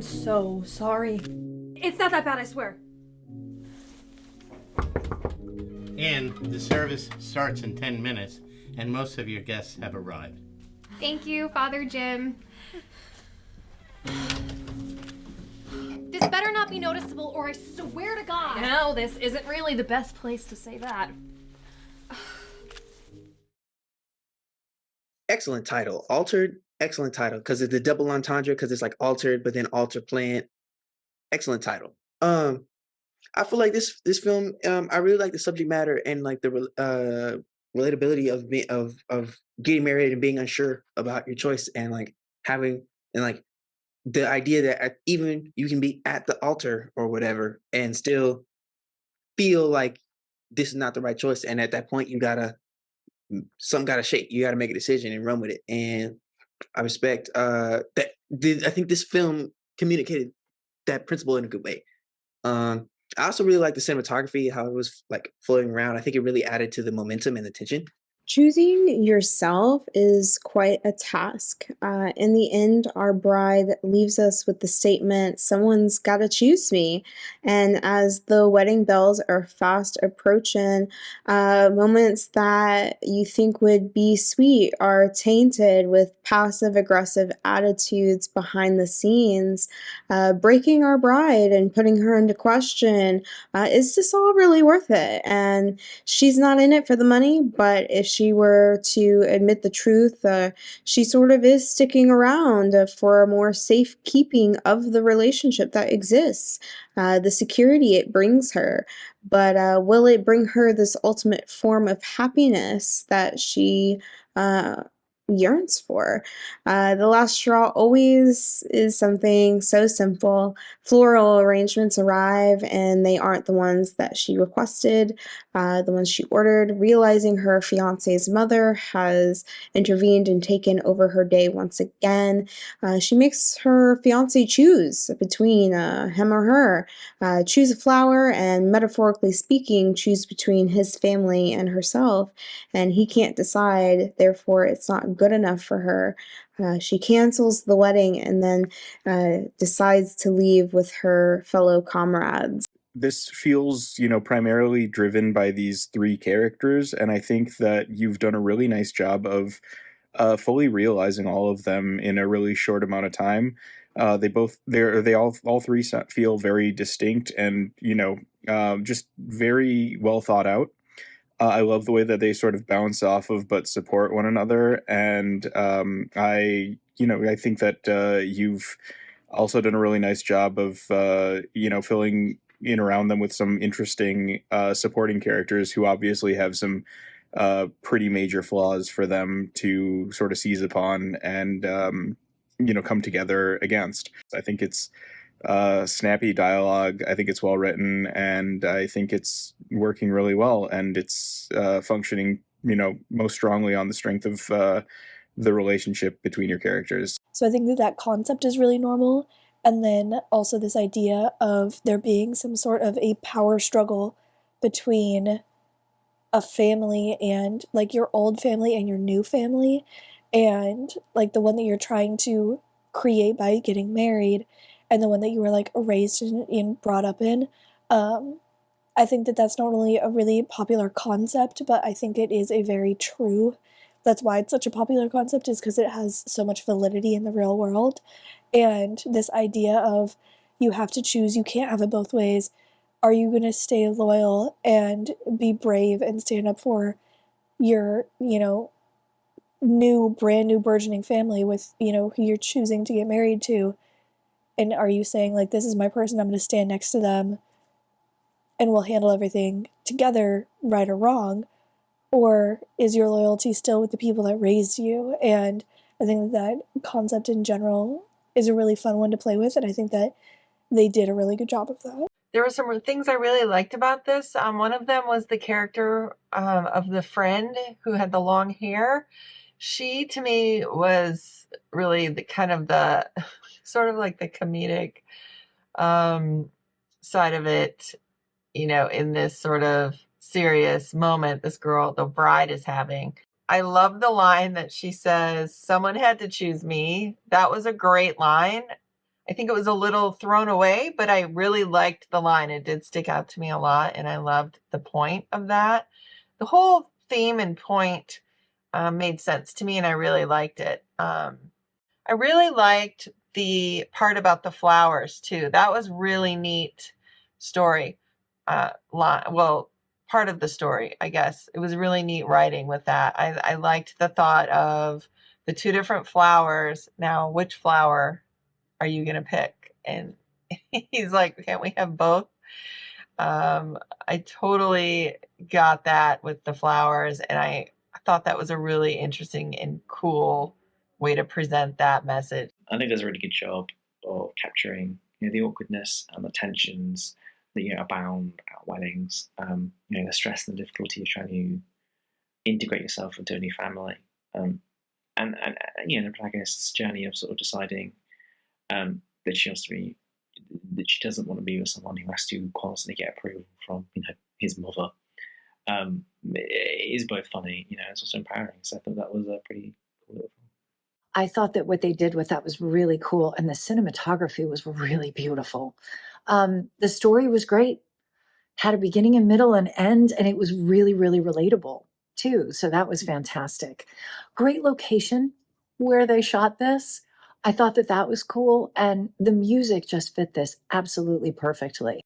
so sorry. It's not that bad, I swear. And the service starts in 10 minutes, and most of your guests have arrived. Thank you, Father Jim. This better not be noticeable, or I swear to God. No, this isn't really the best place to say that. Excellent title. Altered, excellent title. Because it's the double entendre, because it's like altered, but then alter plant. Excellent title. I feel like this film, I really like the subject matter and like the relatability of getting married and being unsure about your choice and like having and like the idea that even you can be at the altar or whatever and still feel like this is not the right choice, and at that point something gotta shake. You gotta make a decision and run with it. And I respect that. I think this film communicated that principle in a good way. I also really like the cinematography, how it was like floating around. I think it really added to the momentum and the tension. Choosing yourself is quite a task. In the end, our bride leaves us with the statement, someone's got to choose me. And as the wedding bells are fast approaching, moments that you think would be sweet are tainted with passive-aggressive attitudes behind the scenes, breaking our bride and putting her into question. Is this all really worth it? And she's not in it for the money, but if she were to admit the truth, she sort of is sticking around for a more safekeeping of the relationship that exists, the security it brings her. But will it bring her this ultimate form of happiness that she yearns for? The last straw always is something so simple. Floral arrangements arrive and they aren't the ones that she requested, the ones she ordered. Realizing her fiance's mother has intervened and taken over her day once again, she makes her fiance choose between him or her, choose a flower, and metaphorically speaking, choose between his family and herself. And he can't decide, therefore it's not good enough for her. She cancels the wedding and then decides to leave with her fellow comrades. This feels, primarily driven by these three characters, and I think that you've done a really nice job of fully realizing all of them in a really short amount of time. They all three feel very distinct and just very well thought out. I love the way that they sort of bounce off of but support one another, and I think that you've also done a really nice job of filling in around them with some interesting supporting characters who obviously have some pretty major flaws for them to sort of seize upon and come together against. I think it's snappy dialogue. I think it's well written, and I think it's working really well, and it's functioning, most strongly on the strength of the relationship between your characters. So I think that concept is really normal, and then also this idea of there being some sort of a power struggle between a family and like your old family and your new family, and like the one that you're trying to create by getting married and the one that you were like raised in and brought up in. I think that that's not only a really popular concept, but I think it is a very true. That's why it's such a popular concept, is because it has so much validity in the real world. And this idea of you have to choose, you can't have it both ways. Are you going to stay loyal and be brave and stand up for your, brand new burgeoning family with, who you're choosing to get married to? And are you saying, like, this is my person, I'm going to stand next to them and we'll handle everything together, right or wrong? Or is your loyalty still with the people that raised you? And I think that concept in general is a really fun one to play with, and I think that they did a really good job of that. There were some things I really liked about this. One of them was the character of the friend who had the long hair. She, to me, was really the kind of the sort of like the comedic side of it, in this sort of serious moment this girl, the bride, is having. I love the line that she says, someone had to choose me. That was a great line. I think it was a little thrown away, but I really liked the line. It did stick out to me a lot, and I loved the point of that. The whole theme and point made sense to me, and I really liked it. I really liked the part about the flowers too. That was really neat story. Well, part of the story, I guess. It was really neat writing with that. I liked the thought of the two different flowers. Now, which flower are you going to pick? And he's like, can't we have both? I totally got that with the flowers, and I thought that was a really interesting and cool way to present that message. I think does a really good job of capturing the awkwardness and the tensions that abound at weddings. The stress and the difficulty of trying to integrate yourself into a new family, and the protagonist's journey of sort of deciding that she doesn't want to be with someone who has to constantly get approval from his mother. It is both funny, it's also empowering. So I thought that was a pretty cool little film. I thought that what they did with that was really cool, and the cinematography was really beautiful. The story was great, had a beginning and middle and end, and it was really, really relatable too. So that was fantastic. Great location where they shot this. I thought that was cool, and the music just fit this absolutely perfectly.